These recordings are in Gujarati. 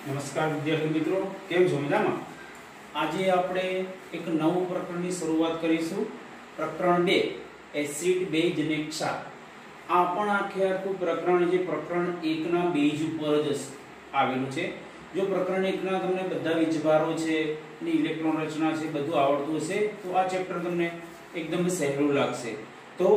નમસ્કાર વિદ્યાર્થી મિત્રો, કેમ છો? મજામાં? આજે આપણે એક નવું પ્રકરણની શરૂઆત કરીશું. પ્રકરણ 2 એસિડ, બેઝ અને ક્ષાર. આ પણ આખું પ્રકરણ જે પ્રકરણ 1 ના બેઝ ઉપર જ આવેલું છે. જો પ્રકરણ 1 ના તમને બધા વીજભારો છે અને ઇલેક્ટ્રોન રચના છે બધું આવડતું હશે તો આ ચેપ્ટર તમને એકદમ સહેલું લાગશે. તો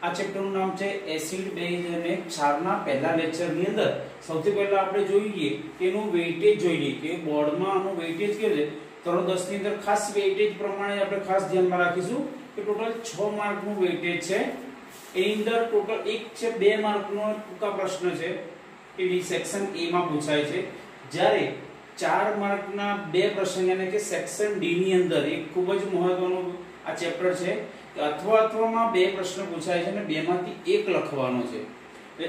આ ચેપ્ટરનું નામ છે એસિડ, બેઝ અને ક્ષારના પહેલા લેક્ચરની અંદર સૌથી પહેલા આપણે જોઈએ કે એનું વેઇટેજ જોઈએ કે બોર્ડમાં આનું વેઇટેજ કેવું છે. ધોરણ 10 ની અંદર ખાસ વેઇટેજ પ્રમાણે આપણે ખાસ ધ્યાનમાં રાખીશું કે ટોટલ 6 માર્કનું વેઇટેજ છે. એની અંદર ટોટલ એક છે 2 માર્કનો ટૂંકા પ્રશ્ન છે એ સેક્શન A માં પૂછાય છે, જ્યારે 4 માર્કના 2 પ્રશ્ન એટલે કે સેક્શન D ની અંદર એક ખૂબ જ મહત્વનું આ ચેપ્ટર છે કે અથવામાં 2 પ્રશ્ન પૂછાય છે અને 2 માંથી 1 લખવાનો છે. એટલે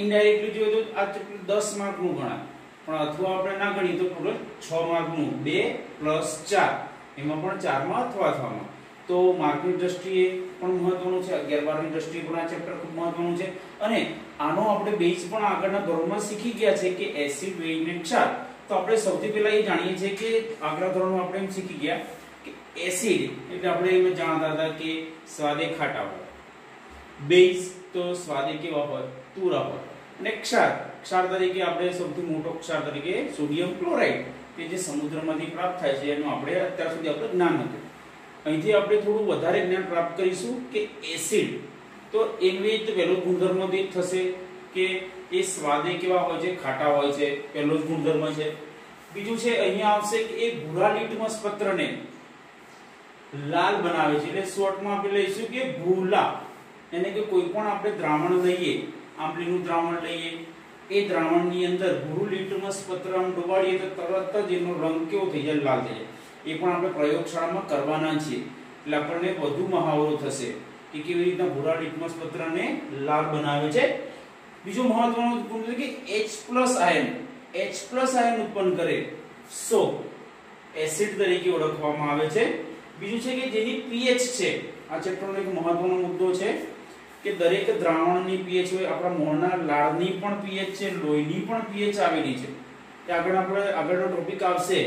ઇનડાયરેક્ટલી જોઈએ તો આ ચેપ્ટર 10 માર્કનું ગણાય, પણ અથવા આપણે ના ગણીએ તો ટોટલ 6 માર્કનું 2 + 4 એમાં પણ 4 માં અથવામાં તો માર્કની દ્રષ્ટિએ પણ મહત્વનું છે. 11-12 ની દ્રષ્ટિએ પણ આ ચેપ્ટર ખૂબ મહત્વનું છે અને આનો આપણે બેઝ પણ આગળના ધોરણમાં શીખી ગયા છે કે એસિડ, બેઝ અને ક્ષાર. તો આપણે સૌથી પહેલા એ જાણીએ છીએ કે આગલા ધોરણમાં આપણે એમ શીખી ગયા કે એસિડ એટલે આપણે એમ જાણતા હતા કે સ્વાદે ખાટા હોય, બેઝ તો સ્વાદે કેવા હોય, તુરા હોય, અને ક્ષાર તરીકે આપણે સૌથી મોટો ક્ષાર તરીકે સોડિયમ ક્લોરાઇડ કે જે સમુદ્રમાંથી પ્રાપ્ત થાય છે એનું આપણે અત્યાર સુધી આપણે જ્ઞાન હતું. અહીંથી આપણે થોડું વધારે જ્ઞાન પ્રાપ્ત કરીશું કે એસિડ તો એનો એક પહેલો ગુણધર્મ એ થશે કે એ સ્વાદે કેવા હોય છે, ખાટા હોય છે, પહેલો જ ગુણધર્મ છે. બીજું છે અહીંયા આવશે કે એ ભૂરા લિટમસ પત્રને લાલ બનાવે છે, એટલે શોર્ટમાં આપણે લઈશું કે ભૂલા. એટલે કે કોઈ પણ આપણે દ્રાવણ લઈએ, આંબલીનું દ્રાવણ લઈએ, એ દ્રાવણની અંદર ભૂરું લિટમસ પત્ર ડુબાડીએ તો તરત જ એનો રંગ કેવો થઈ જાય, લાલ થઈ જાય. એ પણ આપણે પ્રયોગશાળામાં કરવાના છીએ એટલે આપણને વધુ મહાવરો થશે કે કેવી રીતના ભૂરા લિટમસ પત્રને લાલ બનાવે છે. બીજો મહત્વનો ગુણ છે કે H+ આયન ઉત્પન્ન કરે, સો એસિડ તરીકે ઓળખવામાં આવે છે. બીજું છે કે જેની pH છે, આ ચેપ્ટરનો એક મહત્વનો મુદ્દો છે કે દરેક દ્રાવણની pH હોય, આપણા મોંના લાળની પણ pH છે, લોહીની પણ pH આવેલી છે. તે આગળનો ટોપિક આવશે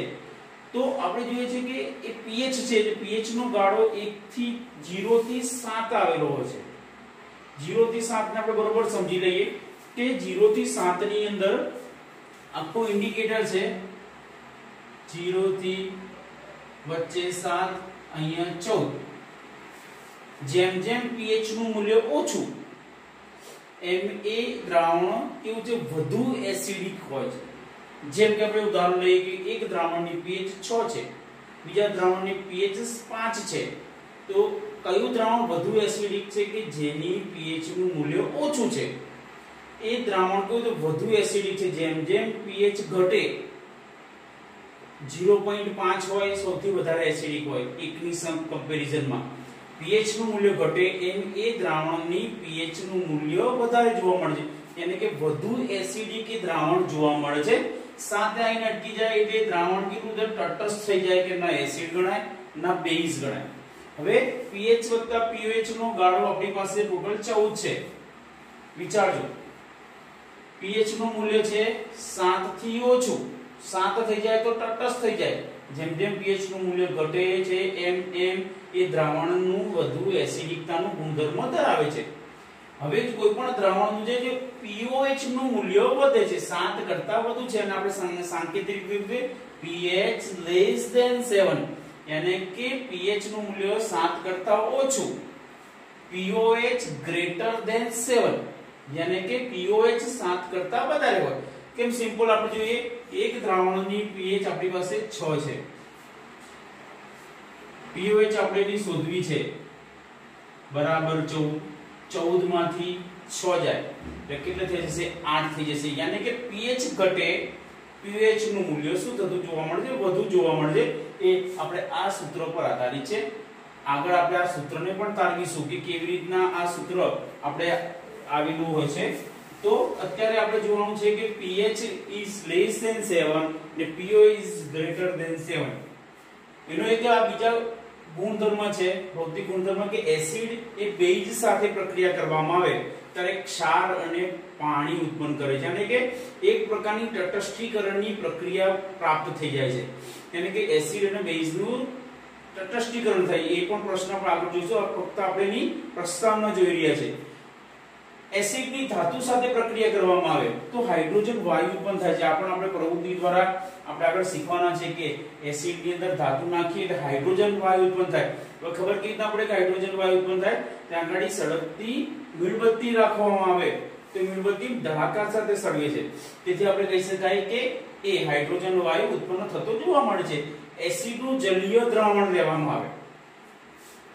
તો આપણે જોઈએ છે કે એ pH છે, pH નો ગાળો 0 થી 7 આવેલો હોય છે. 0 થી 7 ને આપણે બરોબર સમજી લઈએ કે 0 થી 7 ની અંદર આખું ઇન્ડિકેટર છે, 0 થી વચ્ચે 7, અહીંયા 14. જેમ જેમ pH નું મૂલ્ય ઓછું એમ એ દ્રાવણ કેવું છે, વધુ એસિડિક હોય છે. જેમ કે આપણે ઉદાહરણ લઈએ કે એક દ્રાવણની pH 6 છે, બીજા દ્રાવણની pH 5 છે, તો કયું દ્રાવણ વધુ એસિડિક છે કે જેની pH નું મૂલ્ય ઓછું છે એ દ્રાવણ કેવું તો વધુ એસિડિક છે. જેમ જેમ pH ઘટે 0.5 હોય સૌથી વધારે એસિડિક હોય એકની કમ્પેરિઝનમાં, pH નું મૂલ્ય ઘટે એમ એ દ્રાવણની pH નું મૂલ્ય વધારે જોવા મળે છે, એટલે કે વધુ એસિડિક દ્રાવણ જોવા મળે છે. સાથે આઈને અટકી જાય એટલે દ્રાવણ કેટલું તટસ્થ થઈ જાય કે ના એસિડ ગણાય ના બેઝ ગણાય. હવે pH વત્તા pH નો ગાળો આપણી પાસે ટોટલ 14 છે. વિચારજો, pH નું મૂલ્ય છે 7 થી ઓછું, 7 થઈ જાય તો તટસ્થ થઈ જાય. જેમ જેમ pH નું મૂલ્ય ઘટે છે એમ એમ એ દ્રાવણનું વધુ એસિડિકતાનું ગુણધર્મ ધરાવે છે. હવે કોઈ પણ દ્રાવણનું જે pH નું મૂલ્ય વધે છે, 7 કરતા વધુ છે અને આપણે સાંકેતિક રીતે pH < 7 એટલે કે pH નું મૂલ્ય 7 કરતા ઓછું, pOH < 7 એટલે કે pOH 7 કરતા વધારે હોય. કેમ સિમ્પલ આપણે જોઈએ, એક દ્રાવણની pH આપણી પાસે 6 છે, pOH આપણે શોધવી છે બરાબર 14 માંથી 6 જાય એટલે કેટલે થઈ જશે, 8 થઈ જશે. એટલે કે pH ઘટે pH નું મૂલ્ય શું થતું જોવા મળે છે, વધુ જોવા મળે છે. એ આપણે આ સૂત્ર પર આધારિત છે. આગળ આપણે આ સૂત્રને પણ તારવીશું કે કેવી રીતના આ સૂત્ર આપણે આવેલું હોય છે. તો અત્યારે આપણે જોવાનું છે કે pH < 7 ને pOH < 7. એનો એક આ બીજા ગુણધર્મ છે, ભૌતિક ગુણધર્મ કે એસિડ એ બેઝ સાથે પ્રક્રિયા કરવામાં આવે ત્યારે ક્ષાર અને પાણી ઉત્પન્ન કરે છે, એટલે કે એક પ્રકારની તટસ્થીકરણની પ્રક્રિયા પ્રાપ્ત થઈ જાય છે, એટલે કે એસિડ અને બેઝનું તટસ્થીકરણ થાય. એ પણ પ્રશ્ન આપણે આગળ જોઈશું, ફક્ત આપણે એની પ્રસ્તાવના જોઈ રહ્યા છે. એસિડની ધાતુ સાથે પ્રક્રિયા કરવામાં આવે તો હાઇડ્રોજન વાયુ ઉત્પન્ન થાય છે. આપણે પ્રવૃત્તિ દ્વારા આપણે આગળ શીખવાના છે કે એસિડની અંદર ધાતુ નાખીએ એટલે હાઇડ્રોજન વાયુ ઉત્પન્ન થાય. તો ખબર કેવી રીતે આપણે કે હાઇડ્રોજન વાયુ ઉત્પન્ન થાય? ત્યાં આગળ સળગતી મીણબત્તી રાખવામાં આવે તો મીણબત્તી ધડાકા સાથે સળગે છે, તેથી આપણે કહી શકાય કે એ હાઇડ્રોજન વાયુ ઉત્પન્ન થતો જોવા મળે છે. એસિડનું જલીય દ્રાવણ લેવામાં આવે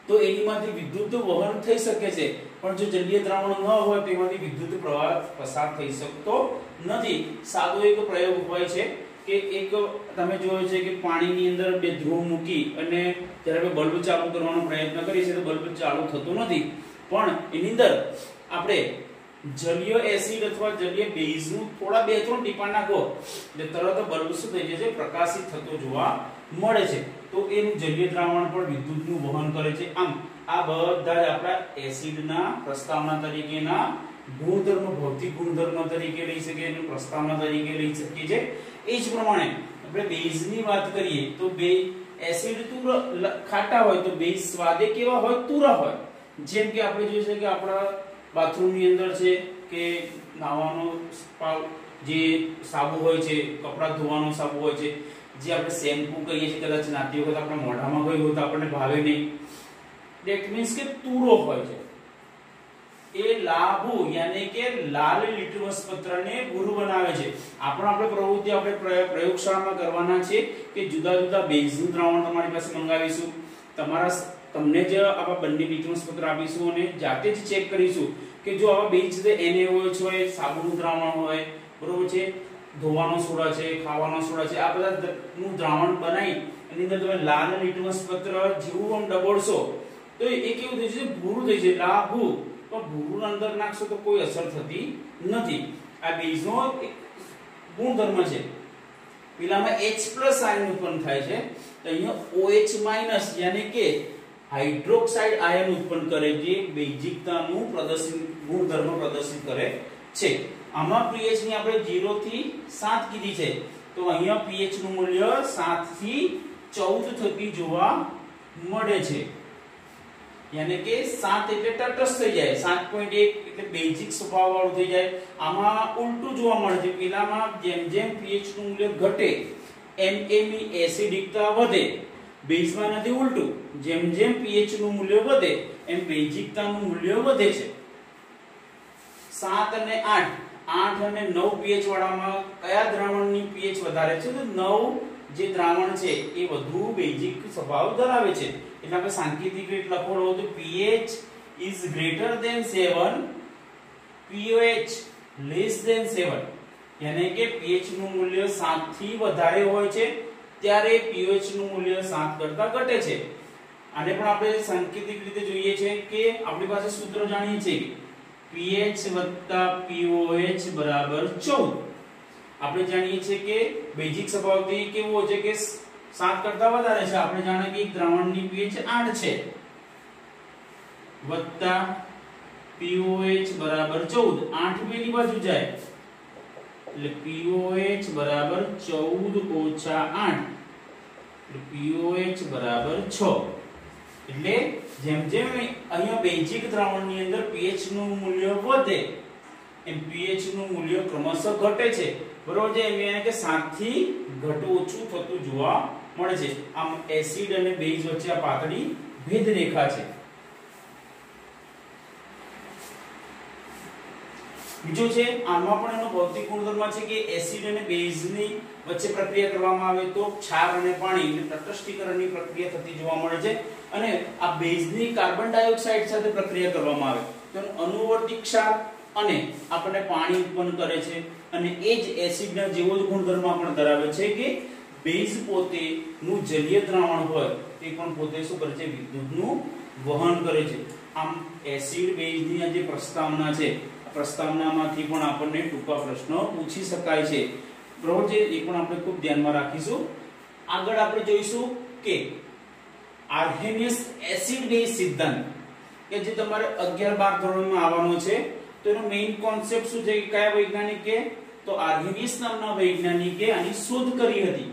તો એનીમાંથી વિદ્યુત વહન થઈ શકે છે, પણ જો જલીય દ્રાવણ ન હોય તેમાંથી વિદ્યુત પ્રવાહ પસાર થઈ શકતો નથી. સાદો એક પ્રયોગ હોય છે કે એક તમે જોયો છે કે પાણીની અંદર બે ધ્રુવ મૂકી અને જ્યારે બલ્બ ચાલુ કરવાનો પ્રયત્ન કરીએ છીએ તો બલ્બ ચાલુ થતો નથી, પણ એની અંદર આપણે જલીય એસિડ અથવા જલીય બેઝનું થોડા 2-3 ટીપા નાખો એટલે તરત બલ્બ શું થઈ જશે? પ્રકાશિત થતો જોવા મળે છે. તો એનું જલીય દ્રાવણ પણ વિદ્યુતનું વહન કરે છે. આમ આ બધા જ આપણા એસિડના પ્રસ્તાવના તરીકેના ગુણધર્મ, ભૌતિક ગુણધર્મ તરીકે લઈ શકીએ, એનું પ્રસ્તાવના તરીકે લઈ શકીએ છીએ. એ જ પ્રમાણે આપણે બેઝની વાત કરીએ તો બે એસિડ તુર ખાટા હોય તો બેઝ સ્વાદે કેવા હોય? તુરા હોય. જેમ કે આપણે જોઈએ છે કે આપણા બાથરૂમની અંદર છે કે નાવાનો જે સાબુ હોય છે, કપડાં ધોવાનો સાબુ હોય છે, જે આપણે શેમ્પુ કહીએ છીએ, કદાચ નાતી વખત આપણા મોઢામાં ગયું હોય તો આપણને ભાવે નહીં. ધેટ મીન્સ કે તુરો હોય છે. એ લાભુ યાની કે લાલ લિટમસ પત્રને ભૂરું બનાવે છે. આપણે પ્રવૃત્તિ આપણે પ્રયોગશાળામાં કરવાના છે કે જુદા જુદા બેઝનું દ્રાવણ તમારી પાસે મંગાવીશું, તમને જ આવા બંને લિટમસ પત્ર આપીશું અને જાતે જ ચેક કરીશું કે જો આવા બેઝ છે NaOH હોય, સાબુનું દ્રાવણ હોય, બરોબર છે, ધોવાનો સોડા છે, ખાવાનો સોડા છે, આ બધા નું દ્રાવણ બનાવી એની અંદર તમે લાલ લિટમસ પત્ર જેવું આમ ડબોળશો તો એ કેવું થઈ જશે? ભૂરું થઈ જશે, લાભુ. તો ભૂરું અંદર નાખશો તો કોઈ અસર થતી નથી. આ બેઝનો એક ગુણધર્મ છે. પેલામાં H+ આયન ઉત્પન્ન થાય છે તો અહીંયા OH- યાની કે હાઇડ્રોક્સાઇડ આયન ઉત્પન્ન કરે જે બેઝિકતાનું ગુણધર્મ પ્રદર્શિત કરે છે. આમાં pH ની આપણે 0 થી 7 કીધી છે તો અહીંયા pH નું મૂલ્ય 7 થી 14 થતી જોવા મળે છે. यानी के 7 એટલે તટસ્થ થઈ જાય, 7.1 એટલે બેઝિક સ્વભાવ વાળું થઈ જાય. આમાં ઉલટું જોવા મળે છે. પેલામાં જેમ જેમ pH નું મૂલ્ય ઘટે એમ એમ એસિડિકતા વધે. બેઝમાં નથી, ઉલટું. જેમ જેમ pH નું મૂલ્ય વધે એમ બેઝિકતાનું મૂલ્ય વધે છે. 7 અને 8 અને 9 pH વાળામાં કયા દ્રાવણની pH વધારે છે? તો 9 જે દ્રાવણ છે એ વધુ બેઝિક સ્વભાવ ધરાવે છે. એટલે આપણે સાંકેતિક રીતે લખવાનો તો pH is greater than 7, pH less than 7, यानी કે pH નું મૂલ્ય 7 થી વધારે હોય છે ત્યારે pH નું મૂલ્ય 7 કરતા ઘટે છે. આને પણ આપણે સાંકેતિક રીતે જોઈએ છે કે આપણી પાસે સૂત્ર જાણીએ છીએ pH + pOH = 14. આપણે જાણીએ છીએ કે બેઝિક સ્વભાવથી કેવું હોય છે કે 7 કરતા વધારે છે. આપણે જાણીએ કે એક દ્રાવણની pH 8 છે વત્તા pOH = 14. 8 બેની બાજુ જાય એટલે pOH = 14 - 8 એટલે pOH = 6. એટલે જેમ જેમ અહીંયા બેઝિક દ્રાવણની અંદર pH નું મૂલ્ય વધે એમ pH નું મૂલ્ય ક્રમશઃ ઘટે છે. બરોબર છે? એટલે કે 7 થી ઓછું થતું જોવા મળે છે. આમ એસિડ અને બેઝ વચ્ચે આ પાતળી ભેદ રેખા છે. બીજો છે આમાં પણ એનો ભૌતિક ગુણધર્મ છે કે એસિડ અને બેઝની વચ્ચે પ્રક્રિયા કરવામાં આવે તો ક્ષાર અને પાણી એટલે તટસ્થીકરણની પ્રક્રિયા થતી જોવા મળે છે. અને આ બેઝની કાર્બન ડાયોક્સાઇડ સાથે પ્રક્રિયા કરવામાં આવે તો અનુવર્તી ક્ષાર અને આપણને પાણી ઉત્પન્ન કરે છે. અને એ જ એસિડના જેવો જ ગુણધર્મ પણ ધરાવે છે કે બેઝ પોતે નું જલીય દ્રાવણ હોય તે પણ પોતે શું કરે છે? વિદ્યુતનું વહન કરે છે. આમ એસિડ બેઝની આ જે પ્રસ્તાવના છે, પ્રસ્તાવનામાંથી પણ આપણને ટૂંકા પ્રશ્નો પૂછી શકાય છે. બરોબર છે? એ પણ આપણે ખૂબ ધ્યાનમાં રાખીશું. આગળ આપણે જોઈશું કે આર્હેનિયસ એસિડ બેઝ સિદ્ધાંત કે જે તમારે 11-12 ધોરણમાં આવવાનો છે. તો એનો મેઇન કોન્સેપ્ટ શું છે કે કયા વૈજ્ઞાનિકે તો આર્હેનિયસ નામના વૈજ્ઞાનિકે આની શોધ કરી હતી.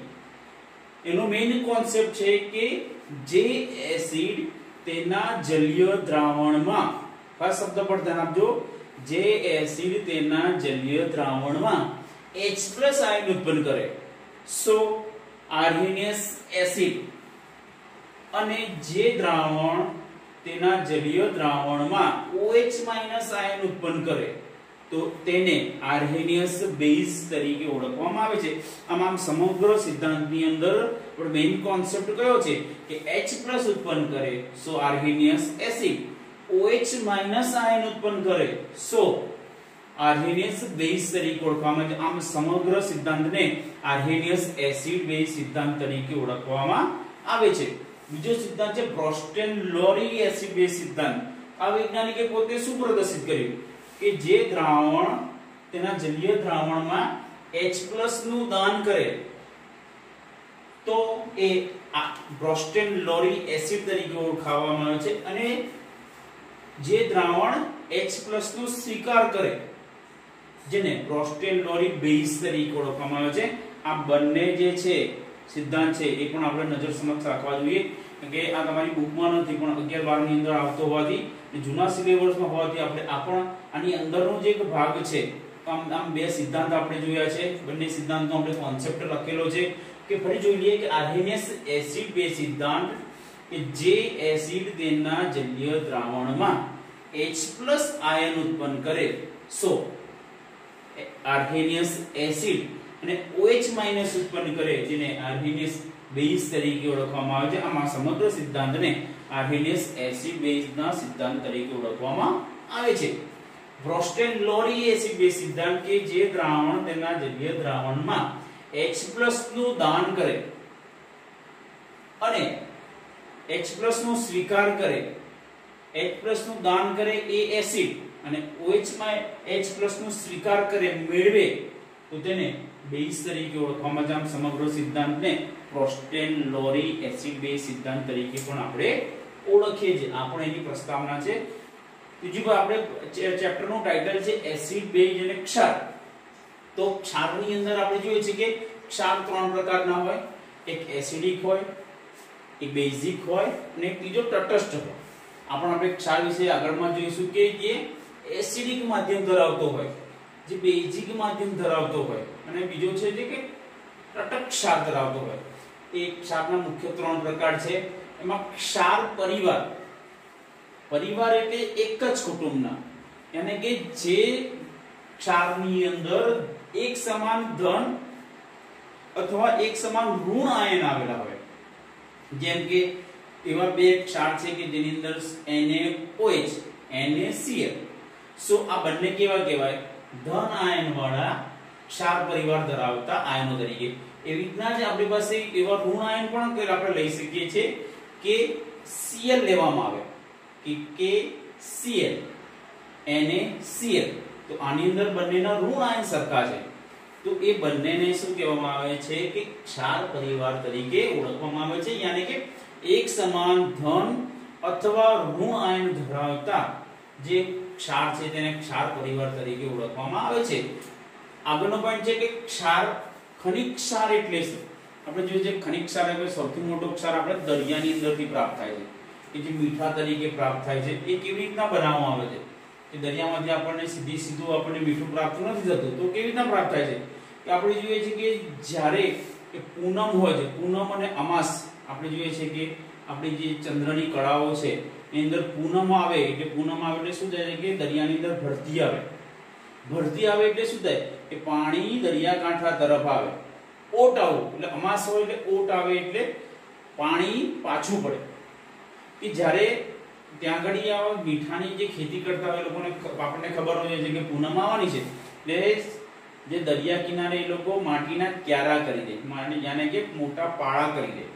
એનો મેઇન કોન્સેપ્ટ છે કે જે એસિડ તેના જલીય દ્રાવણમાં, આ શબ્દ પર ધ્યાન આપજો, જે એસિડ તેના જલીય દ્રાવણમાં H+ આયન ઉત્પન્ન કરે, સો આર્હેનિયસ એસિડ, અને જે દ્રાવણ તેના જલીય દ્રાવણમાં OH- આયન ઉત્પન્ન કરે તો તેને આર્હેનિયસ બેઝ તરીકે ઓળખવામાં આવે છે. આમ સમગ્ર સિદ્ધાંતની અંદર પણ મેઇન કોન્સેપ્ટ કયો છે કે H+ ઉત્પન્ન કરે સો આર્હેનિયસ એસિડ, OH- આયન ઉત્પન્ન કરે સો આર્હેનિયસ બેઝ તરીકે ઓળખવામાં આવે છે. આમ સમગ્ર સિદ્ધાંતને આર્હેનિયસ એસિડ બેઝ સિદ્ધાંત તરીકે ઓળખવામાં આવે છે. બીજો સિદ્ધાંત છે બ્રોસ્ટેન-લોરી એસિડ બેઝ સિદ્ધાંત. આ વૈજ્ઞાનિકે પોતે શું પ્રદર્શિત કર્યું કે જે દ્રાવણ તેના જલીય દ્રાવણમાં H+ નું દાન કરે તો એ બ્રોસ્ટેન-લોરી એસિડ તરીકે ઓળખવામાં આવે છે, અને જે દ્રાવણ H+ નો સ્વીકાર કરે જેને બ્રોસ્ટેન-લોરી બેઝ તરીકે ઓળખવામાં આવે છે. આ બંને જે છે સિદ્ધાંત છે એ પણ આપણે નજર સમક્ષ રાખવા જોઈએ કે આ તમારી બુકમાં નથી પણ 11-12 ની અંદર આવતો હોવાથી, જૂના સિલેબસમાં હોવાથી આપણે આ પણ આની અંદરનો જે એક ભાગ છે. આમ બે સિદ્ધાંત આપણે જોયા છે, બંને સિદ્ધાંતનો આપણે કોન્સેપ્ટ લખેલો છે કે ફરી જોઈ લઈએ કે આર્હેનિયસ એસિડ બેઝ સિદ્ધાંત કે જે એસિડ તેના જલીય દ્રાવણમાં H+ આયન ઉત્પન્ન કરે સો આર્હેનિયસ એસિડ, અને OH- ઉત્પન્ન કરે જેને આર્હેનિયસ બેઝ તરીકે ઓળખવામાં આવે છે. આમાં સમગ્ર સિદ્ધાંતને આર્હેનિયસ એસિડ બેઝના સિદ્ધાંત તરીકે ઓળખવામાં આવે છે. બ્રોસ્ટેન-લોરી એસિડ બેઝ સિદ્ધાંત કે જે દ્રાવણ તેના જલીય દ્રાવણમાં H+ નું દાન કરે અને H+ નો સ્વીકાર કરે, H+ નું દાન કરે એ એસિડ અને OH- નો સ્વીકાર કરે મેળવે તો તેને બેઝ તરીકે ઓળખવામાં આવે. આમ સમગ્ર સિદ્ધાંતને બ્રોસ્ટેન-લોરી એસિડ બેઝ સિદ્ધાંત તરીકે પણ આપણે ઓળખીએ છીએ. આ પણ એની પ્રસ્તાવના છે. બીજું આપણે ચેપ્ટરનું ટાઇટલ છે એસિડ બેઝ અને ક્ષાર. તો ક્ષારની અંદર આપણે જોઈએ છે કે ક્ષાર 3 પ્રકારના હોય, એક એસિડિક હોય, એક બેઝિક હોય અને એક ત્રીજો તટસ્થ હોય. આપણે ક્ષાર વિશે આગળમાં જોઈશું કે જે એસિડિક માધ્યમ ધરાવતો હોય, જે બેઝિક માધ્યમ ધરાવતો હોય, અને બીજો છે જે કે તટસ્થ ક્ષાર ધરાવતો હોય. એ ક્ષારના મુખ્ય 3 પ્રકાર છે. એમાં ક્ષાર પરિવાર, પરિવાર એટલે એક જ કુટુંબના, એટલે કે જે ક્ષારની અંદર એક સમાન ધન અથવા એક સમાન ઋણ આયન આવેલા હોય. જેમ કે એવા બે ક્ષાર છે કે જેની અંદર NaOH, NaCl. સો આ બંને કેવા કહેવાય? ધન આયન વાળા ક્ષાર પરિવાર ધરાવતા આયનો તરીકે. એવી રીતના જ આપણી પાસે એવા ઋણ આયન પણ આપણે લઈ શકીએ છીએ કે Cl લેવામાં આવે કે Cl, NaCl. તો આની અંદર બંનેના ઋણ આયન સરખા છે, તો એ બંનેને શું કહેવામાં આવે છે કે ક્ષાર પરિવાર તરીકે ઓળખવામાં આવે છે. યાની કે એક સમાન ધન અથવા ઋણ આયન ધરાવતા જે ક્ષાર છે તેને ક્ષાર પરિવાર તરીકે ઓળખવામાં આવે છે. આગળનો પોઈન્ટ છે કે ક્ષાર, ખનિજ ક્ષાર એટલે શું? આપણે જોઈએ છે ખનિજ ક્ષાર એટલે સૌથી મોટો ક્ષાર આપણે દરિયાની અંદરથી પ્રાપ્ત થાય છે, કે જે મીઠા તરીકે પ્રાપ્ત થાય છે. એ કેવી રીતના બનાવવામાં આવે છે કે દરિયામાંથી આપણને સીધું આપણને મીઠું પ્રાપ્ત નથી થતું. તો કેવી રીતના પ્રાપ્ત થાય છે કે આપણે જોઈએ છે કે જ્યારે પૂનમ હોય છે, પૂનમ અને અમાસ, આપણે જોઈએ છે કે આપણી જે ચંદ્રની કળાઓ છે એની અંદર પૂનમ આવે એટલે શું થાય છે કે દરિયાની અંદર ભરતી આવે. ભરતી આવે એટલે શું થાય કે પાણી દરિયાકાંઠા તરફ આવે. ઓટ આવવું એટલે અમાસ હોય એટલે ઓટ આવે એટલે પાણી પાછું પડે. કે જ્યારે ત્યાં આગળ આ મીઠાની જે ખેતી કરતા હોય લોકોને આપણને ખબર હોય છે કે પૂનમ આવવાની છે એટલે જે દરિયા કિનારે એ લોકો માટીના ક્યારા કરી દે, યાને કે મોટા પાળા કરી દે.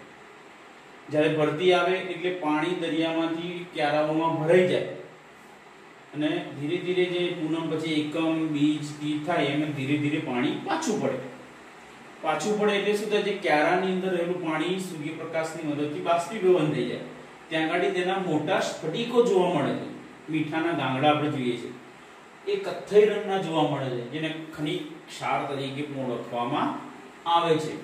જ્યારે ભરતી આવે એટલે પાણી દરિયામાંથી ક્યારાઓમાં ભરાઈ જાય અને ધીરે ધીરે જે પૂનમ પછી એકમ બીજ તીજ થાય એમ ધીરે ધીરે પાણી પાછું પડે એટલે શું થાય છે ક્યારાની અંદર રહેલું પાણી સૂર્યપ્રકાશની મદદથી બાષ્પીભવન થઈ જાય. ત્યાં આગળ તેના મોટા સ્ફટિકો જોવા મળે છે, મીઠાના ગાંગડા આપણે જોઈએ છે. એ કથ્થઈ રંગના જોવા મળે છે, જેને ખનિજ ક્ષાર તરીકે પણ ઓળખવામાં આવે છે.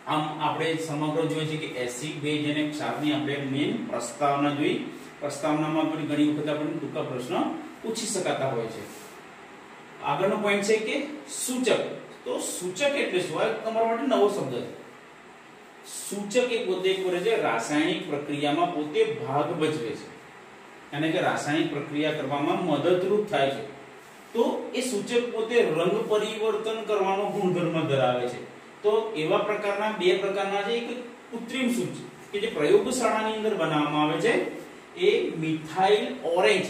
આમ આપણે સમગ્ર જોઈએ છે કે એસિડ બેઝ અને ક્ષારની આપણે મેઇન પ્રસ્તાવના જોઈ. પ્રસ્તાવનામાં પણ ઘણી વખત આપણને ટૂંકા પ્રશ્ન પૂછી શકાતા હોય છે. આગળનો પોઈન્ટ છે કે સૂચક. તો સૂચક એટલે શું? આ તમારા માટે નવો શબ્દ છે. સૂચક એ પોતે છે રાસાયણિક પ્રક્રિયામાં પોતે ભાગ ભજવે છે, અને કે રાસાયણિક પ્રક્રિયા કરવામાં મદદરૂપ થાય છે. તો એ સૂચક પોતે રંગ પરિવર્તન કરવાનો ગુણધર્મ ધરાવે છે. તો એવા પ્રકારના બે પ્રકારના છે. એક કૃત્રિમ સૂચક કે જે પ્રયોગશાળાની અંદર બનાવવામાં આવે છે, એ મિથાઇલ ઓરેન્જ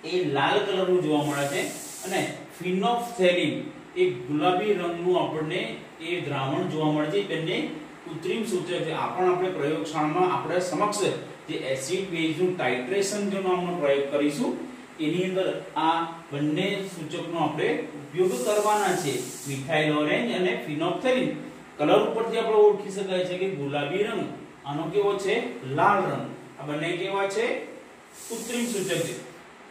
એ લાલ કલરનું જોવા મળે છે, અને ફિનોલ્ફથેલિન એ ગુલાબી રંગનું આપણને એ દ્રાવણ જોવા મળે છે. બંને કૃત્રિમ સૂચક છે. આ પણ આપણે પ્રયોગશાળામાં આપણે સમક્ષ જે એસિડ બેઝનું ટાઇટ્રેશન જો નામનો પ્રયોગ કરીશું, એની અંદર આ બંને સૂચકનો આપણે ઉપયોગ કરવાના છે. મિથાઇલ ઓરેન્જ અને ફિનોલ્ફથેલિન. કલર ઉપરથી આપણે ઓળખી શકાય છે કે ગુલાબી રંગ, આનો કેવો છે? લાલ રંગ. આ બંને કેવા છે? કૃત્રિમ સૂચક છે.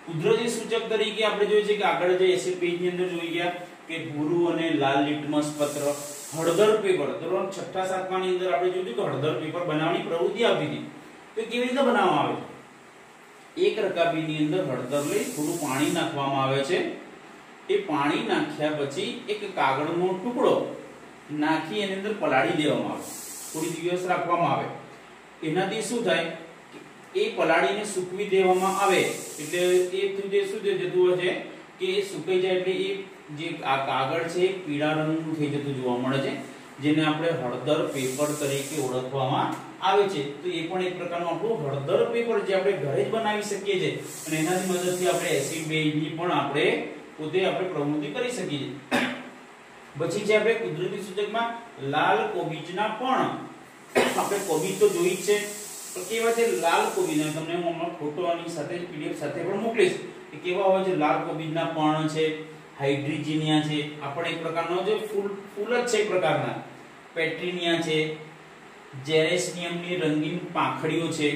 કુદરતી સૂચક તરીકે આપણે જોઈએ છે કે આગળ જે એસિડ બેઝની અંદર જોઈ ગયા કે ભૂરું અને લાલ લિટમસ પત્ર, હળદર પેપર. ધોરણ 6 7 ની અંદર આપણે જોયું કે હળદર પેપર બનાવવાની પ્રવૃત્તિ આવતી હતી. તો કેવી રીતે બનાવવામાં આવે? એક રકાબીની અંદર હળદર લઈ થોડું પાણી નાખવામાં આવે છે. એ પાણી નાખ્યા પછી એક કાગળનો ટુકડો નાખી એની અંદર પલાળી દેવામાં આવે, થોડી દિવસ રાખવામાં આવે. એનાથી શું થાય? એ પલાળીને સૂકવી દેવામાં આવે એટલે એ શું જતું હોય છે કે એ સુકાઈ જાય એટલે એ જે આ કાગળ છે પીળા રંગનું થઈ જતું જોવા મળે છે, જેને આપણે હળદર પેપર તરીકે ઓળખવામાં આવે છે. તો એ પણ એક પ્રકારનું આપણું હળદર પેપર જે આપણે ઘરે જ બનાવી શકીએ છીએ, અને એનાની મદદથી આપણે એસિડ બેઝની પણ આપણે પોતે આપણે પ્રવૃત્તિ કરી શકીએ છીએ. પછી જે આપણે કુદરતી સૂચકમાં લાલ કોબીજના પણ આપણે કોબીજ તો જોઈ જ છે, તો કેવા છે લાલ કોબીજના? તમને હું હમણાં ફોટો આની સાથે પીડીએફ સાથે પણ મોકલીશ કે કેવા હોય છે. લાલ કોબીજના પણ છે, હાઇડ્રીજિનિયા છે, આપણે એક પ્રકારનો જે ફૂલ જ છે એક પ્રકારના, પેટ્રિનિયા છે, જેરેસ્નિયમની રંગીન પાંખડીઓ છે,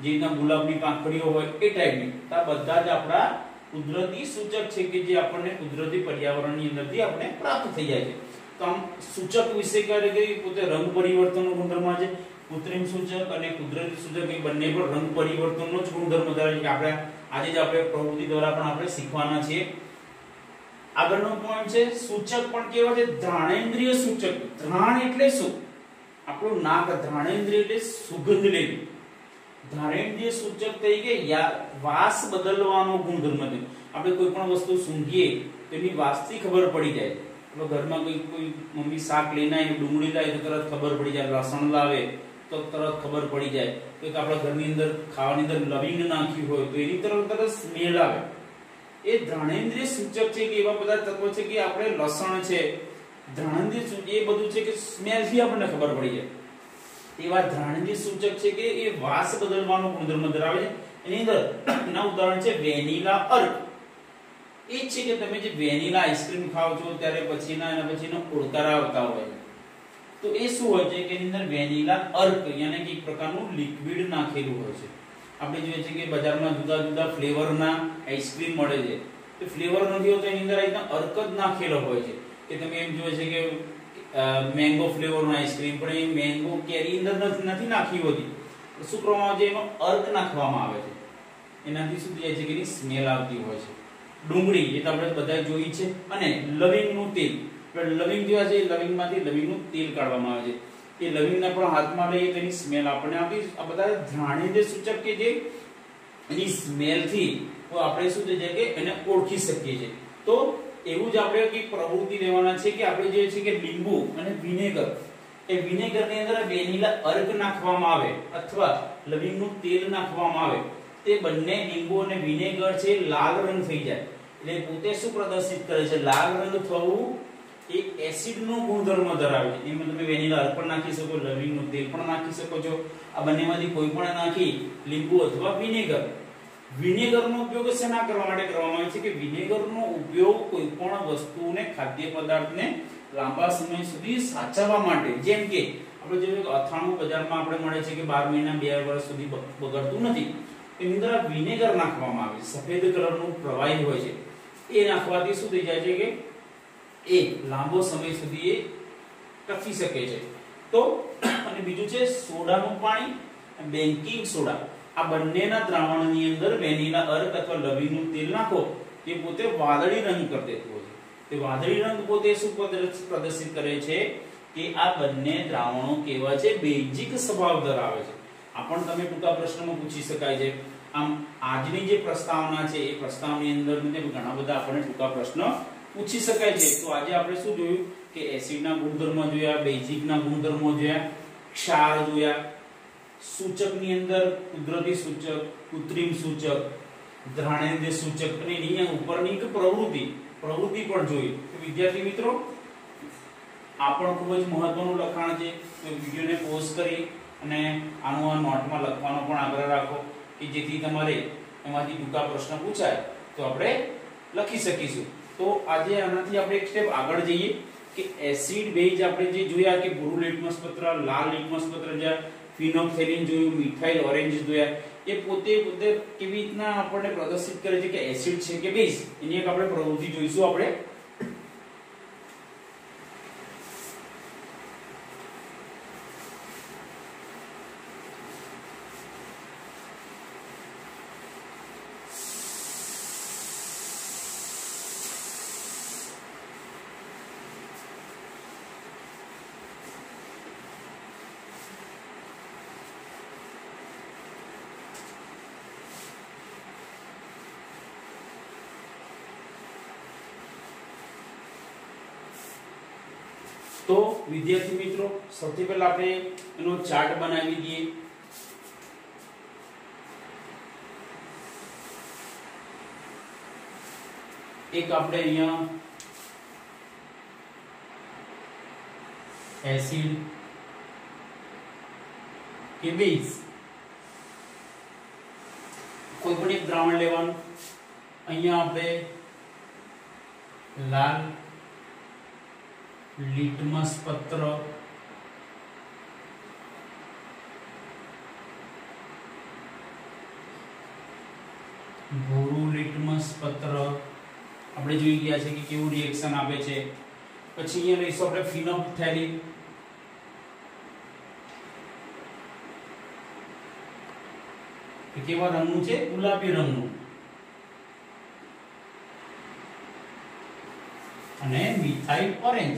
જેના ગુલાબની પાંખડીઓ હોય એ ટાઈપની. આ બધા જ આપણા કુદરતી સૂચક છે કે જે આપણને કુદરતી પર્યાવરણની અંદરથી આપણે પ્રાપ્ત થઈ જાય છે. તો આમ સૂચક વિશે કહે કે પોતે રંગ પરિવર્તનનો ગુણધર્મ છે. કૃત્રિમ સૂચક અને કુદરતી સૂચક એ બંને પણ રંગ પરિવર્તનનો જ ગુણધર્મ ધરાવે છે કે આપણે આજે જ આપણે પ્રવૃત્તિ દ્વારા પણ આપણે શીખવાના છીએ. આગળનો પોઈન્ટ છે સૂચક પણ કેવા છે? ઘ્રાણેન્દ્રિય સૂચક. ઘ્રાણ એટલે શું? આપણું નાક. ઘ્રાણેન્દ્રિય એટલે સુગંધ લેવી. ઘ્રાણેન્દ્રિય સૂચક તરીકે વાસ બદલવાનો ગુણધર્મ છે. આપણે કોઈ પણ વસ્તુ સૂંઘીએ તો એની વાસથી ખબર પડી જાય. આપણે ઘરમાં કોઈ મમ્મી શાક લઈને આવે, ડુંગળી લાવે તો તરત ખબર પડી જાય, લસણ લાવે તો તરત ખબર પડી જાય, તો આપણા ઘરની અંદર ખાવાની અંદર લવિંગ નાખ્યું હોય તો એની તરત સ્મેલ આવે. એ ઘ્રાણેન્દ્રિય સૂચક છે કે એવા બધા તત્વો છે કે આપણે લસણ છે, ઘ્રાણેન્દ્રિય સૂચક એ બધું છે કે સ્મેલથી આપણને ખબર પડી જાય. એવા ઘ્રાણેન્દ્રિય સૂચક છે કે એ વાસ બદલવાનો ગુણધર્મ ધરાવે છે. એની અંદર ના ઉદાહરણ છે વેનીલા અર્ક. એ છે કે તમે જે વેનીલા આઈસ્ક્રીમ ખાવ છો ત્યારે એના પછીનો ઓળકારા આવતા હોય છે. તો એ શું હોય છે કે એની અંદર વેનીલા અર્ક યાની કે એક પ્રકારનું લિક્વિડ નાખેલું હોય છે. આપણે જોઈએ છે કે બજારમાં જુદા જુદા ફ્લેવરના આઈસ્ક્રીમ મળે છે. તો ફ્લેવર નથી હોતો, એની અંદર આઈના અર્ક જ નાખેલો હોય છે. કે તમે એમ જોઈએ છે કે મેંગો ફ્લેવરનો આઈસ્ક્રીમ, પણ એ મેંગો કેરી અંદર નથી નાખી હોતી. શું કરવામાં આવે છે? એનો અર્ક નાખવામાં આવે છે. એનાથી શું થાય છે કે એની સ્મેલ આવતી હોય છે. ડુંગળી એ તો આપણે બધા જોઈ છે, અને લવિંગનું તેલ. લવિંગ જેવા છે, લવિંગમાંથી લવિંગનું તેલ કાઢવામાં આવે છે. એ લવિંગને પણ હાથમાં લઈએ તો એની સ્મેલ આપણને આવતી. આ બધા ઘ્રાણેન્દ્રિય સૂચક કે જે એની સ્મેલથી તો આપણે શું થઈ જાય કે એને ઓળખી શકીએ છીએ. તો એવું જ આપણે એક પ્રવૃત્તિ લેવાના છે કે આપણે જે છે કે લીંબુ અને વિનેગર, એ વિનેગરની અંદર વેનીલા અર્ક નાખવામાં આવે અથવા લવિંગનું તેલ નાખવામાં આવે, તે બંને લીંબુ અને વિનેગર છે લાલ રંગ થઈ જાય. એટલે પોતે શું પ્રદર્શિત કરે છે? લાલ રંગ થવું એ એસિડનો ગુણધર્મ ધરાવે છે. એમાં તમે વેનીલા અર્ક પણ નાખી શકો, લવિંગનું તેલ પણ નાખી શકો છો. આ બંનેમાંથી કોઈ પણ નાખી, લીંબુ અથવા વિનેગર. વિનેગરનો ઉપયોગ શેના કરવા માટે કરવામાં આવે છે? કે વિનેગરનો ઉપયોગ કોઈ પણ વસ્તુને, ખાદ્ય પદાર્થને લાંબા સમય સુધી સાચવવા માટે. જેમ કે આપણે જોઈએ કે અથાણું બજારમાં આપણે મળે છે કે 12 મહિના 2 વર્ષ સુધી બગડતું નથી. એની અંદર આ વિનેગર નાખવામાં આવે છે, સફેદ કલરનું પ્રવાહી હોય છે, એ નાખવાથી શું થઈ જાય છે કે એ લાંબો સમય સુધી એ ટકી શકે છે. તો અને બીજું છે સોડાનું પાણી, બેકિંગ સોડા. આ બંનેના દ્રાવણની અંદર વેનીલા અર્ક અથવા લવિંગનું તેલ નાખો, તે પોતે વાદળી રંગ કરી દેતું હોય છે. તે વાદળી રંગ પોતે શું પ્રદર્શિત કરે છે કે આ બંને દ્રાવણો કેવા છે, બેઝિક સ્વભાવ ધરાવે છે. આ પણ તમે ટૂંકા પ્રશ્નમાં પૂછી શકાય છે. આમ આજની જે પ્રસ્તાવના છે એ પ્રસ્તાવની અંદર ઘણા બધા આપણને ટૂંકા પ્રશ્ન પૂછી શકાય છે. તો આજે આપણે શું જોયું કે એસિડના ગુણધર્મો જોયા, બેઝિકના ગુણધર્મો જોયા, ક્ષાર જોયા, સૂચકની અંદર કુદરતી સૂચક, કૃત્રિમ સૂચક, દ્રાવણેન્દ્રિય સૂચક અને એની ઉપરની એક પ્રવૃત્તિ પણ જોઈ. તો વિદ્યાર્થી મિત્રો આ પણ ખૂબ જ મહત્વનું લખાણ છે. તો વિડિયોને પોઝ કરી અને આનું આ નોટમાં લખવાનો પણ આગ્રહ રાખો કે જેથી તમારે એમાંથી ટૂંકા પ્રશ્ન પૂછાય તો આપણે લખી શકીશું. તો આજે આનાથી આપણે એક સ્ટેપ આગળ જઈએ કે એસિડ બેઝ આપણે જે જોયા કે ભૂરું લિટમસ પત્ર, લાલ લિટમસ પત્ર, જ્યાં ફિનોલ્ફથેલિન જોયું, મિથાઇલ ઓરેન્જ જોયા, એ પોતે કેવી રીતના આપણને પ્રદર્શિત કરે છે કે એસિડ છે કે બેઝ, એની એક આપણે પ્રવૃત્તિ જોઈશું આપણે. તો વિદ્યાર્થી મિત્રો સૌથી પહેલા આપણે એનો ચાર્ટ બનાવી દઈએ. એક આપણે અહીંયા એસિડ કે બેઝ કોઈ પણ એક દ્રાવણ લેવાનું. અહીંયા આપણે લાલ લિટમસ પત્ર, ભૂરું લિટમસ પત્ર આપણે જોઈ ગયા છે કે કેવું રિએક્શન આપે છે. પછી અહીંયા લઈશું આપણે ફિનોલ્ફથેલિન, કે કેવા રંગનું છે, ગુલાબી રંગનું. અને મિથાઇલ ઓરેન્જ,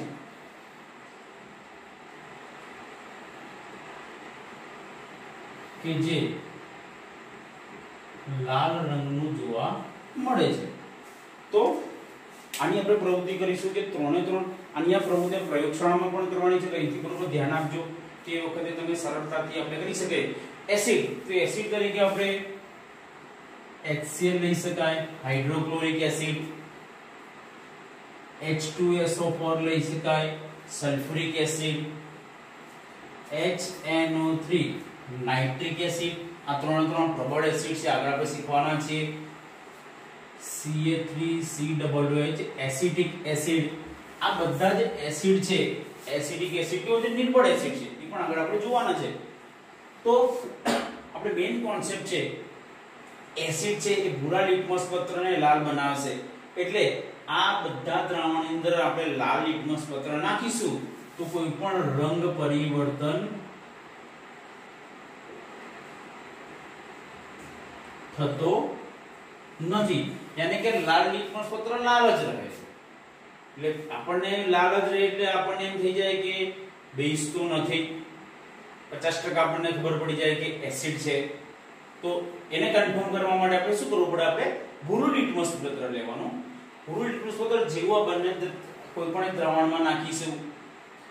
કે જે લાલ રંગનું જોવા મળે છે. તો આની આપણે પ્રવૃત્તિ કરીશું કે ત્રણે ત્રણ આની આ પ્રવૃત્તિ પ્રયોગશાળામાં પણ કરવાની છે. તો અહીંથી બરોબર ધ્યાન આપજો કે એ વખતે તમે સરળતાથી આપણે કરી શકે. એસિડ, તો એસિડ તરીકે આપણે HCl લઈ શકાય, હાઇડ્રોક્લોરિક એસિડ, H2SO4 લઈ શકાય, sulphuric acid, HNO3 nitric acid. આ ત્રણ પ્રબળ એસિડ છે, આગળ આપણે શીખવાના છે. Ca3COOH acetic acid. આ બધા જ એસિડ છે. એસિડિક એસિડ કેવો છે, નિર્બળ એસિડ છે, એ પણ આગળ આપણે જોવાના છે. તો આપણે મેઈન કોન્સેપ્ટ છે એસિડ છે એ ભૂરા લિટમસ પત્રને લાલ બનાવશે. એટલે આ બધા દ્રાવણની અંદર આપણે લાલ લિટમસ પત્ર નાખીશું તો કોઈ પણ રંગ પરિવર્તન થતો નથી. યાને કે લાલ લિટમસ પત્ર લાલ જ રહે છે. એટલે આપણને લાલ જ રહે એટલે આપણને એમ થઈ જાય કે બેઝ તો નથી, 50% આપણને ખબર પડી જાય કે એસિડ છે. તો એને કન્ફર્મ કરવા માટે આપણે શું કરવું પડે, આપણે ભૂરું લિટમસ પત્ર લેવાનું. ભૂરું લિટમસ પત્ર જેવું બંને કોઈ પણ દ્રાવણમાં નાખીશું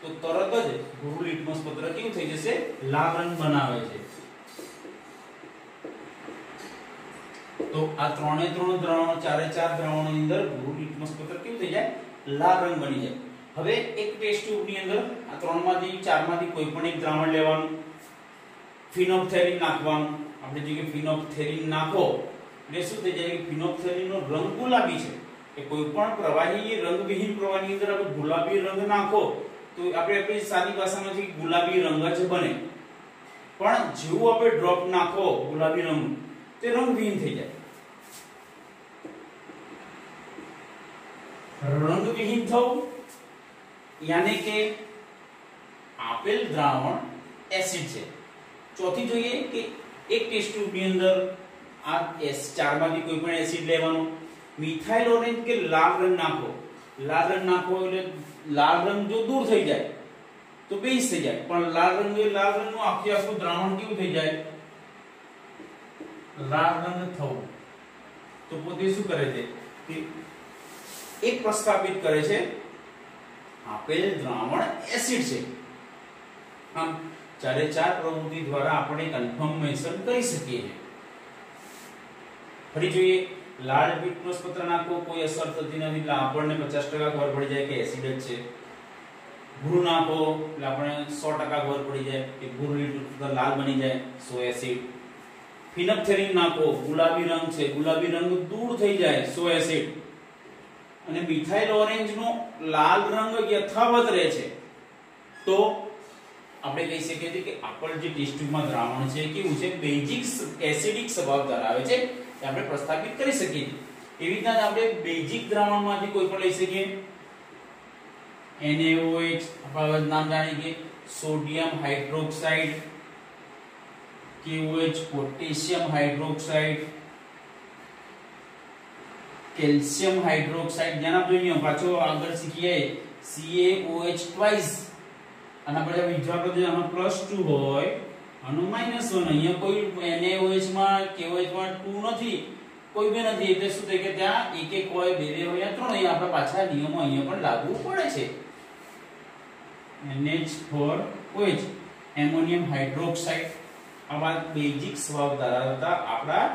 તો તરત જ ભૂરું લિટમસ પત્ર કેવું થઈ જશે, લાલ રંગ બનાવે છે. તો આ ત્રણે ત્રણ દ્રાવણો, ચારે ચાર દ્રાવણોની અંદર ભૂરું લિટમસ પત્ર કેવું થઈ જાય, લાલ રંગ બની જાય. હવે એક ટેસ્ટ ટ્યુબની અંદર આ ત્રણમાંથી ચારમાંથી કોઈ પણ એક દ્રાવણ લેવાનું, ફિનોલ્ફથેલિન નાખવાનું. આપણે જે કે ફિનોલ્ફથેલિન નાખો એટલે શું થઈ જાય કે ફિનોલ્ફથેલિનનો રંગ ગુલાબી છે. કે કોઈ પણ પ્રવાહી રંગવિહીન પ્રવાહની અંદર આપણે ગુલાબી રંગ નાખો તો આપણે આપણી સાદી ભાષામાં છે ગુલાબી રંગ જ બને. પણ જેવું આપણે ડ્રોપ નાખો ગુલાબી રંગ તે રંગવિહીન થઈ જાય. રંગવિહીન થવું યાને કે આપેલ દ્રાવણ એસિડ છે. ચોથી જોઈએ કે એક ટેસ્ટ ટ્યુબ ની અંદર આ S4 માંથી કોઈ પણ એસિડ લેવાનો, મિથાઇલ ઓરેન્જ કે લાલ રંગ નાખો. લાલ રંગ નાખો એટલે લાલ રંગ જો દૂર થઈ જાય તો બેઝ થઈ જાય, પણ લાલ રંગનું આખું દ્રાવણ કેવું થઈ જાય? લાલ રંગ થવું. તો પોતે શું કરે છે કે એક પ્રસ્થાપિત કરે છે આપેલ દ્રાવણ એસિડ છે. આમ ચારે ચાર પ્રવૃત્તિ દ્વારા આપણે કન્ફર્મેશન કરી શકીએ છીએ. ફરી જોઈએ, લાલ લીટમસ પત્ર નાખો, કોઈ અસર થતી નથી એટલે આપણને 50% ખબર પડી જાય કે એસિડ જ છે. ભૂરું નાખો એટલે આપણે 100% ખબર પડી જાય કે ભૂરું લીટમસ પત્ર લાલ બની જાય, સો એસિડ. ફિનોપ્થેલિન નાખો, ગુલાબી રંગ છે, ગુલાબી રંગ દૂર થઈ જાય, સો એસિડ. અને મિથાઇલ ઓરેન્જ નો લાલ રંગ યથાવત રહે છે, તો આપણે કહી શકીએ છીએ કે આપેલ જે ટેસ્ટ ટ્યુબમાં દ્રાવણ છે કેવું છે? બેઝિક એસિડિક સ્વભાવ ધરાવે છે. આપણે પ્રસ્થાપિત કરી શકીએ છીએ. એવી રીતના આપણે બેઝિક દ્રાવણમાંથી કોઈ પણ લઈ શકીએ. NaOH આપણે નામ જાણીએ કે sodium hydroxide, KOH potassium hydroxide, calcium hydroxide. જેના જોઈએ પાછો આગળ શીખીએ CaOH ટ્વાઇસ. અને આપણે વિચાર કરો આમાં +2 હોય અને -1. અહીંયા કોઈ NaOH માં KOH માં 2 નથી, કોઈ બે નથી, એટલે શું થાય કે ત્યાં એક એક હોય, બે બે હોય, 3 હોય. આપણે પાછા નિયમો અહીંયા પણ લાગુ પડે છે. NH4OH ammonium hydroxide. આવા બેઝિક સ્વભાવ ધરાવતા આપણા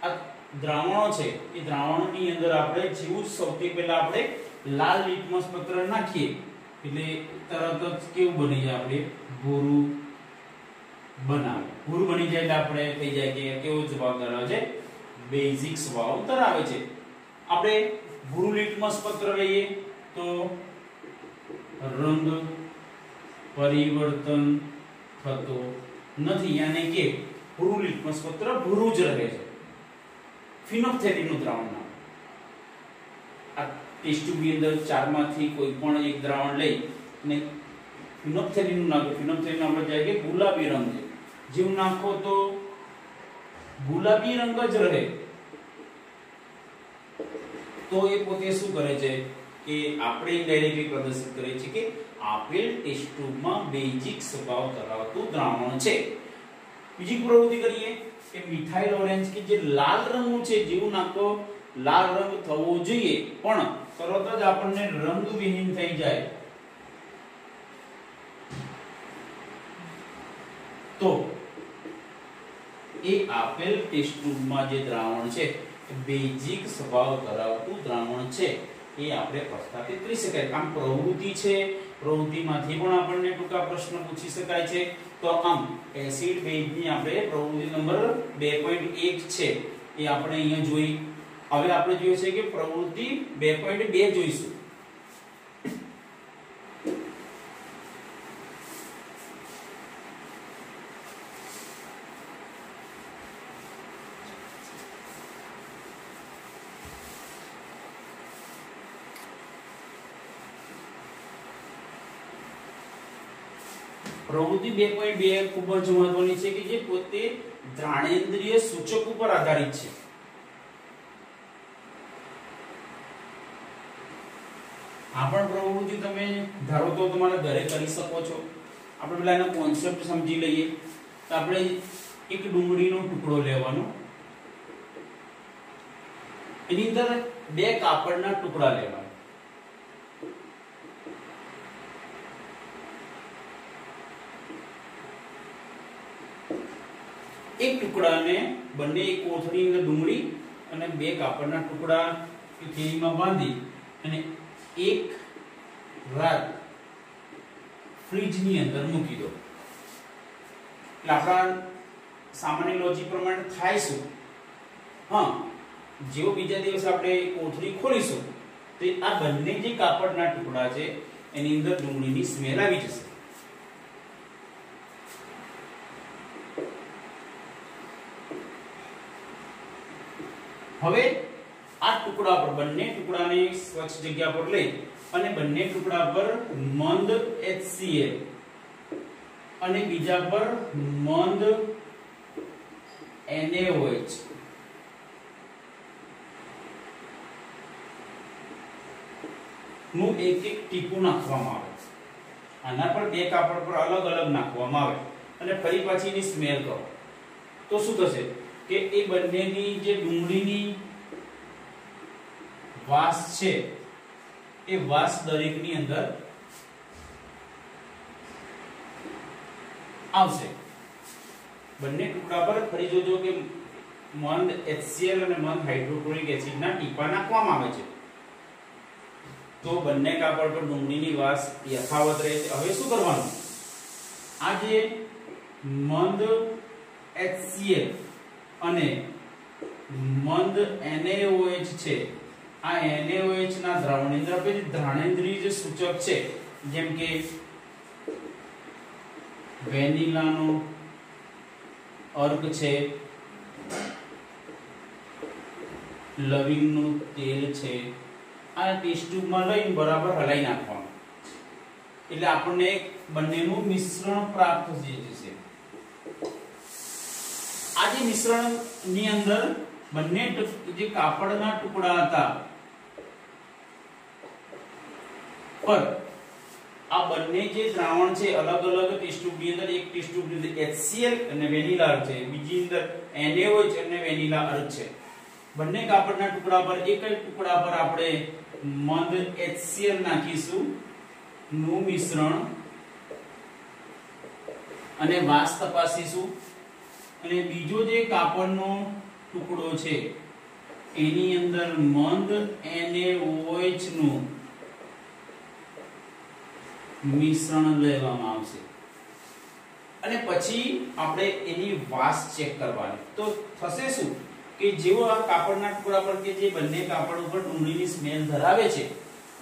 આ દ્રાવણો છે. એ દ્રાવણની અંદર આપણે જેવું સૌથી પહેલા આપણે લાલ લીટમસ પત્ર નાખીએ એટલે તરત જ કેવું બની જાય? આપણે ભૂરું બનાવે. ભૂરું બની જાય એટલે આપણે થઈ જાય કે કેવો સ્વભાવ ધરાવે છે? બેઝિક સ્વભાવ ધરાવે છે. આપણે ભૂરું લીટમસ પત્ર લઈએ તો રંગ પરિવર્તન થતો નથી, યાને કે ભૂરું લીટમસ પત્ર ભૂરું જ રહે છે. ફિનોપ્થેલિન નું દ્રાવણ નામ. આ ટેસ્ટ ટ્યુબની અંદર 4 માંથી કોઈ પણ એક દ્રાવણ લઈ અને ફિનોપ્થેલિન નું નાખો. ફિનોપ્થેલિન આપણે જાય કે ગુલાબી રંગ છે, જેવું નાખો તો ગુલાબી રંગ જ રહે. તો એ પોતે શું કરે છે કે આપણે ઇનડાયરેક્ટલી પ્રદર્શિત કરે છે કે આપેલ ટેસ્ટ ટ્યુબમાં બેઝિક સ્વભાવ ધરાવતું દ્રાવણ છે. બીજી પ્રવૃત્તિ કરીએ કે મિથાઇલ ઓરેન્જ કે જે લાલ રંગનું છે, જેવું નાખો લાલ રંગ થવો જોઈએ, પણ તરત જ આપણને રંગવિહીન થઈ જાય, તો એ આપેલ ટેસ્ટ ટ્યુબમાં જે દ્રાવણ છે બેઝિક સ્વભાવ ધરાવતું દ્રાવણ છે, એ આપણે પ્રસ્થાપિત કરી શકાય. આમ પ્રવૃત્તિ છે, પ્રવૃત્તિમાંથી પણ આપણને ટૂંકા પ્રશ્ન પૂછી શકાય છે. તો આમ એસિડ બેઝની આપણે પ્રવૃત્તિ નંબર 2.1 છે એ આપણે અહીંયા જોઈ. હવે આપણે જોઈએ છે કે પ્રવૃત્તિ 2.2 જોઈશું. પ્રવૃત્તિ 2.2 ખૂબ જ મહત્વની છે કે જે પોતે દ્રાણેન્દ્રિય સૂચક ઉપર આધારિત છે. આ પણ પ્રવૃત્તિ તમે ધારો તો તમારા ઘરે કરી શકો છો. આપણે પેલા એનો કોન્સેપ્ટ સમજી લઈએ. તો આપણે એક ડુંગળીનો ટુકડો લેવાનો, એની અંદર 2 કાપડના ટુકડા લેવાના. એક ટુકડાને બંને એક કોથળીની અંદર ડુંગળી અને 2 કાપડના ટુકડા થેલીમાં બાંધી અને એક રાત ફ્રીજની અંદર મૂકી દો. એટલે આપણા સામાન્ય લોજિક પ્રમાણે થાય શું? હા, જેવો બીજા દિવસે આપણે કોથળી ખોલીશું તો આ બંને જે કાપડના ટુકડા છે એની અંદર ડુંગળીની સ્મેલ આવી જશે. હવે આ ટુકડા પર બંને ટુકડાને સ્વચ્છ જગ્યા પર લઈ અને બંને ટુકડા પર મંદ HCl અને બીજા પર મંદ NaOH નું એક એક ટીપું નાખવામાં આવે. આના પર બે કાપડ પર અલગ અલગ નાખવામાં આવે અને ફરી પાછીની સ્મેલ કરો તો શું થશે કે એ બંનેની જે ડુંગળીની વાસ છે એ વાસ દરેકની અંદર આવશે. બંને ટુકડા પર ફરી જોજો કે મંદ HCl અને મંદ હાઇડ્રોક્લોરિક એસિડ ના ટીપા નાખવામાં આવે છે તો બંને કાપડ પર ડુંગળીની વાસ યથાવત રહે છે. હવે શું કરવાનું, આ જે મંદ HCl અને મંદ NaOH છે આ NaOH ના દ્રાવણેન્દ્રિય જે સૂચક છે જેમ કે વેનીલાનો અર્ક છે, લવિંગનું તેલ છે, આ ટેસ્ટ ટ્યુબમાં લઈને બરાબર હલાઈ નાખવાનું એટલે આપણને બંનેનું મિશ્રણ પ્રાપ્ત થઈ જશે. આ જે મિશ્રણની અંદર બંને જે કાપડના ટુકડા હતા પર આ બંને જે દ્રાવણ છે અલગ અલગ ટેસ્ટ ટ્યુબની અંદર, એક ટેસ્ટ ટ્યુબની અંદર HCl અને વેનીલા અર્ક છે, બીજી અંદર NaOH અને વેનીલા અર્ક છે. બંને કાપડના ટુકડા પર એક જ ટુકડા પર આપણે મંદ HCl નાખીશું નું મિશ્રણ અને વાસ તપાસીશું અને બીજો જે કાપડનો ટુકડો છે એની અંદર મંદ NaOH નું મિશ્રણ લેવામાં આવશે અને પછી આપણે એની વાસ ચેક કરવાની. તો થશે શું કે જેવો આ કાપડના ટુકડા પર કે જે બંને કાપડ ઉપર ડુંગળીની સ્મેલ ધરાવે છે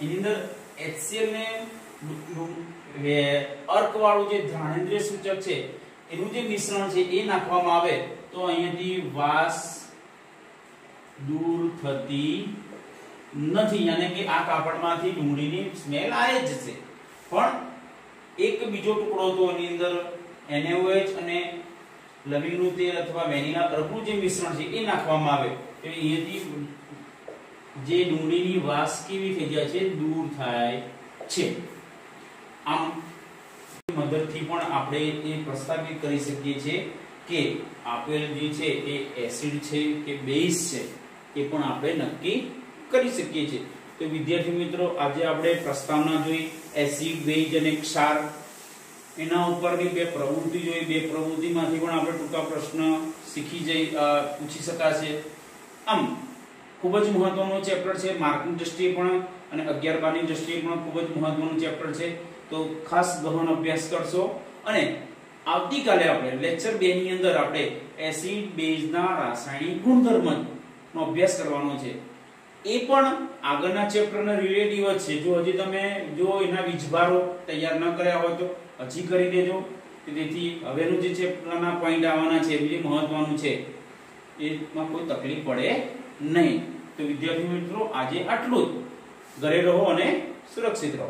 એની અંદર HCl ને અર્ક વાળું જે દ્રાવણેન્દ્રિય સૂચક છે એનું જે મિશ્રણ છે એ નાખવામાં આવે તો અહીંયાથી વાસ દૂર થતી નથી, યાની કે આ કાપડમાંથી ડુંગળીની સ્મેલ આવે જ છે. પણ એક બીજો ટુકડો તો એની અંદર NaOH અને લવિંગનું તેલ અથવા વેનીલા અર્કનું જે મિશ્રણ છે એ નાખવામાં આવે તો અહીંયાથી જે ડુંગળીની વાસ કેવી થઈ જાય છે, દૂર થાય છે. આમ મદદથી પણ આપણે એ પ્રસ્થાપિત કરી શકીએ છીએ કે આપેલ જે છે એ એસિડ છે કે બેઝ છે એ પણ આપણે નક્કી કરી શકીએ છીએ. તો વિદ્યાર્થી મિત્રો આજે આપણે પ્રસ્તાવના જોઈ, એસિડ, બેઝ અને ક્ષાર, એના ઉપરની બે પ્રવૃત્તિ જોઈ. બે પ્રવૃત્તિમાંથી પણ આપણે ટૂંકા પ્રશ્ન પૂછી શકાશે. આમ ખૂબ જ મહત્વનું ચેપ્ટર છે, માર્કની દ્રષ્ટિએ પણ અને 11 બારની દ્રષ્ટિએ પણ ખૂબ જ મહત્વનું ચેપ્ટર છે. તો ખાસ ગહન અભ્યાસ કરશો અને આવતીકાલે આપણે લેક્ચર 2 ની અંદર આપણે એસિડ બેઝના રાસાયણિક ગુણધર્મનો અભ્યાસ કરવાનો છે. એ પણ આગળના ચેપ્ટરના રિલેટિવ જ છે. જો હજી તમે એના વીજભારો તૈયાર ન કર્યા હોય તો હજી કરી દેજો. તેથી હવેનું જે ચેપ્ટરના પોઈન્ટ આવવાના છે એ મહત્વનું છે, એમાં કોઈ તકલીફ પડે નહીં. તો વિદ્યાર્થી મિત્રો આજે આટલું જ. ઘરે રહો અને સુરક્ષિત રહો.